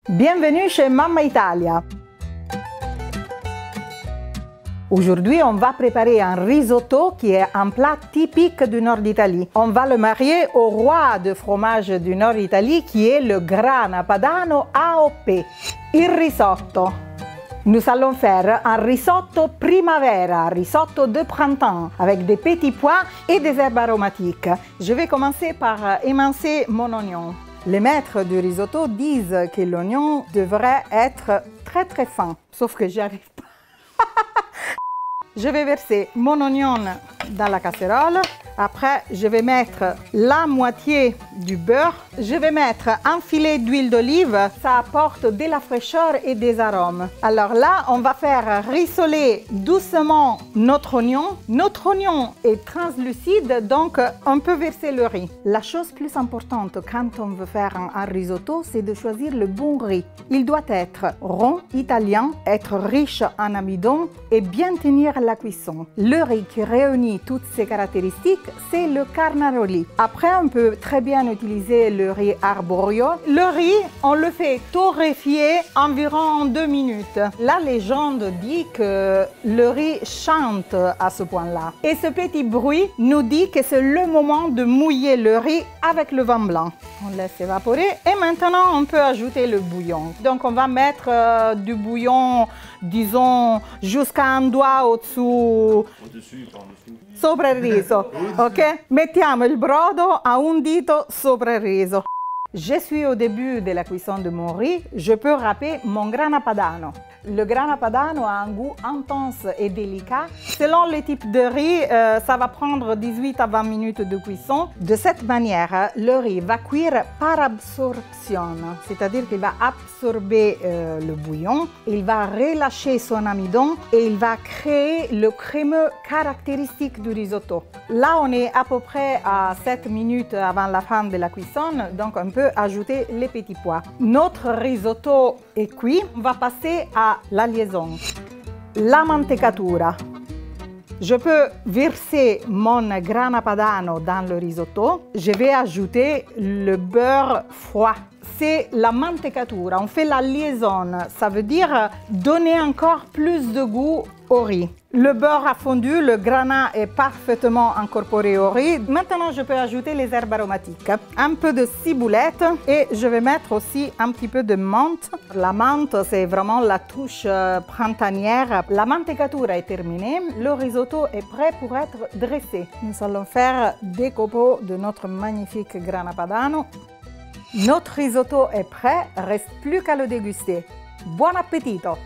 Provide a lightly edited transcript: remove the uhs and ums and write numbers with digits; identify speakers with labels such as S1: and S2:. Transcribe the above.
S1: Bienvenue chez Mamma Italia. Aujourd'hui, on va préparer un risotto qui est un plat typique du nord d'Italie. On va le marier au roi de fromage du nord d'Italie qui est le Grana Padano AOP. Il risotto. Nous allons faire un risotto primavera, risotto de printemps, avec des petits pois et des herbes aromatiques. Je vais commencer par émincer mon oignon. Les maîtres du risotto disent que l'oignon devrait être très fin, sauf que j'y arrive pas. Je vais verser mon oignon dans la casserole. Après, je vais mettre la moitié du beurre. Je vais mettre un filet d'huile d'olive. Ça apporte de la fraîcheur et des arômes. Alors là, on va faire rissoler doucement notre oignon. Notre oignon est translucide, donc on peut verser le riz. La chose plus importante quand on veut faire un risotto, c'est de choisir le bon riz. Il doit être rond, italien, être riche en amidon et bien tenir la cuisson. Le riz qui réunit toutes ces caractéristiques, c'est le carnaroli. Après, on peut très bien utiliser le riz arborio. Le riz, on le fait torréfier environ 2 minutes. La légende dit que le riz chante à ce point-là. Et ce petit bruit nous dit que c'est le moment de mouiller le riz avec le vin blanc. On laisse évaporer et maintenant on peut ajouter le bouillon. Donc on va mettre du bouillon, disons, jusqu'à un doigt au-dessous.
S2: Au-dessus, par-dessous.
S1: Sopra il riso, ok? Mettiamo il brodo a un dito sopra il riso. Je suis au début de la cuisson de mon riz, je peux râper mon grana padano. Le grana padano a un goût intense et délicat. Selon le type de riz, ça va prendre 18 à 20 minutes de cuisson. De cette manière, le riz va cuire par absorption, c'est-à-dire qu'il va absorber le bouillon, il va relâcher son amidon et il va créer le crémeux caractéristique du risotto. Là, on est à peu près à 7 minutes avant la fin de la cuisson, donc on peut ajouter les petits pois. Notre risotto est cuit, on va passer à la liaison. La mantecatura. Je peux verser mon grana padano dans le risotto. Je vais ajouter le beurre froid. C'est la mantecatura, on fait la liaison, ça veut dire donner encore plus de goût au riz. Le beurre a fondu, le grana est parfaitement incorporé au riz. Maintenant, je peux ajouter les herbes aromatiques. Un peu de ciboulette et je vais mettre aussi un petit peu de menthe. La menthe, c'est vraiment la touche printanière. La mantecatura est terminée. Le risotto est prêt pour être dressé. Nous allons faire des copeaux de notre magnifique grana padano. Notre risotto est prêt, reste plus qu'à le déguster. Buon appetito!